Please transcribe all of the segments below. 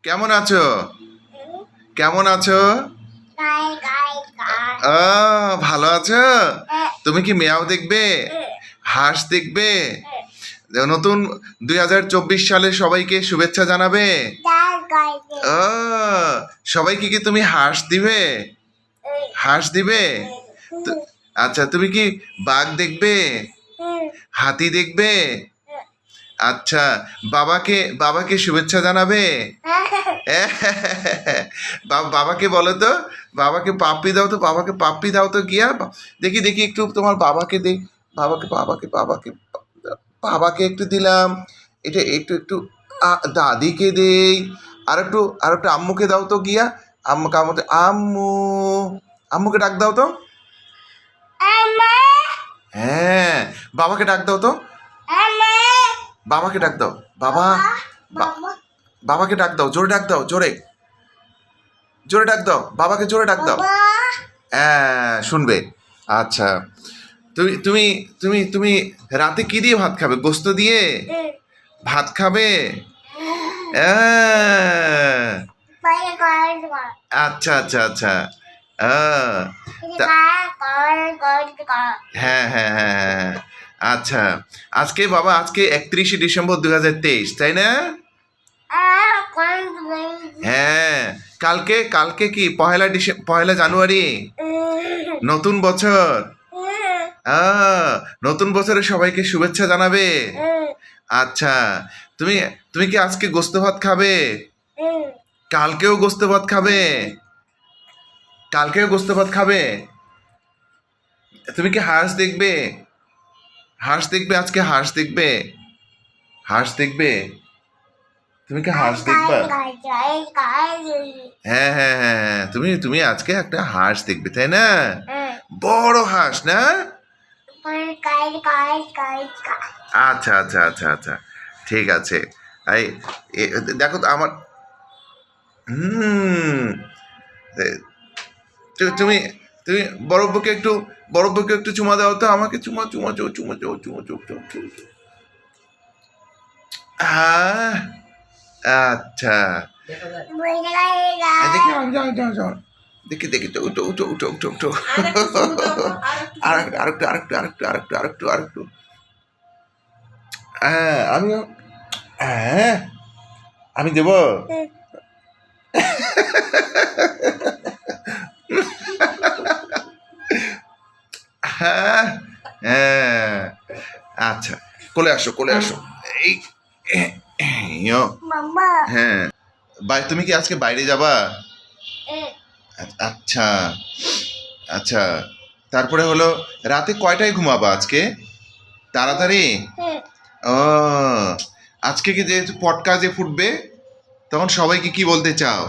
কেমন আছো? কেমন আছো? ভালো আছো? তুমি কি মেয়াও দেখবে? হাঁস দেখবে? নতুন 2024 সালে সবাইকে শুভেচ্ছা জানাবে? সবাইকে কি তুমি হাঁস দিবে? হাঁস দিবে? আচ্ছা, তুমি কি বাঘ দেখবে? হাতি দেখবে? আচ্ছা, বাবাকে বাবাকে শুভেচ্ছা জানাবে? বাবাকে বলো তো, বাবাকে পাপ্পি দাও তো, বাবাকে পাপ্পি দাও তো গিয়া। দেখি দেখি একটু তোমার বাবাকে দে। বাবাকে বাবাকে বাবাকে বাবাকে একটু দিলাম। এটা একটু একটু দাদিকে দেই। আর একটু আম্মুকে দাও তো গিয়া। আম্মুকে আম্মুকে আম্মু, আম্মুকে ডাক দাও তো। হ্যাঁ, বাবাকে ডাক দাও তো। বাবাকে ডাক দাও। বাবা, বাবাকে ডাক দাও, জোরে ডাক দাও, জোরে জোরে ডাক দাও, বাবাকে জোরে ডাক দাও। হ্যাঁ, শুনবে। আচ্ছা, তুমি তুমি তুমি তুমি রাতে কি দিয়ে ভাত খাবে? গোস্ত দিয়ে ভাত খাবে? আচ্ছা আচ্ছা আচ্ছা। হ্যাঁ হ্যাঁ হ্যাঁ হ্যাঁ। আচ্ছা, আজকে বাবা, আজকে 31শে ডিসেম্বর 2023, তাই না? হ্যাঁ, কালকে কালকে কি পয়লা জানুয়ারি, নতুন বছর। নতুন বছরে সবাইকে শুভেচ্ছা জানাবে। আচ্ছা, তুমি তুমি কি আজকে গোস্ত ভাত খাবে? কালকেও গোস্ত ভাত খাবে? কালকেও গোস্ত ভাত খাবে? তুমি কি হাঁস দেখবে? হাঁস দেখবে আজকে? হাঁস দেখবে? হাঁস দেখবে? তুমি কি হাঁস দেখবা? হ্যাঁ হ্যাঁ হ্যাঁ হ্যাঁ, তুমি তুমি আজকে একটা হাঁস দেখবে, তাই না? বড় হাঁস না? আচ্ছা আচ্ছা আচ্ছা আচ্ছা, ঠিক আছে। এই দেখো তো আমার তুমি তুমি বরফকে একটু চুমা দাও তো আমাকে। চুমা চুমা চো চুমা চো চুমা চো চো চো। আচ্ছা, দেখি দেখি তো, উঠো উঠো উঠো উঠো উঠো। আরেকটু আরেকটু আরেকটু আরেকটু আরেকটু আরেকটু। হ্যাঁ, আমিও। হ্যাঁ, আমি দেব। হ্যাঁ হ্যাঁ, আচ্ছা, কোলে আসো কোলে আসো। এই হ্যাঁ, তুমি কি আজকে বাইরে যাবা? আচ্ছা আচ্ছা, তারপরে হলো রাতে কয়টায় ঘুমাবা আজকে? তাড়াতাড়ি? ও, আজকে কি যেহেতু পটকা যে ফুটবে, তখন সবাইকে কি বলতে চাও?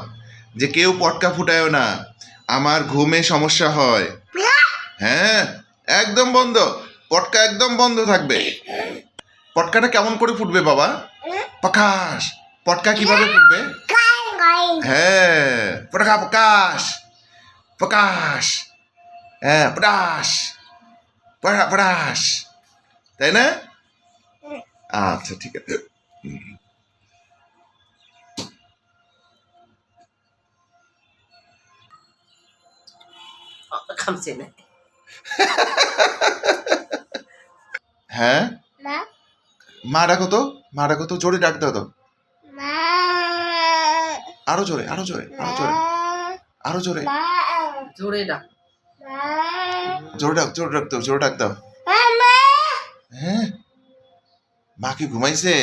যে কেউ পটকা ফুটায়ও না, আমার ঘুমে সমস্যা হয়। হ্যাঁ, একদম বন্ধ। পটকা একদম বন্ধ থাকবে। পটকাটা কেমন করে ফুটবে বাবা? প্রকাশ, পটকা কিভাবে ফুটবে? হ্যাঁ, পটকা প্রকাশ, প্রকাশ, হ্যাঁ, পটাশ, পটাশ, তাই না? আচ্ছা, ঠিক আছে। হ্যাঁ, মা ডাকো তো, মা ডাকো তো, জোরে ডাক দাও তো। আরো জোরে, আরো জোরে, আরো জোরে, আরো জোরে, জোরে ডাক, জোরে ডাক, জোরে ডাক দাও, জোরে ডাক দাও। হ্যাঁ, মা কি ঘুমাইছে?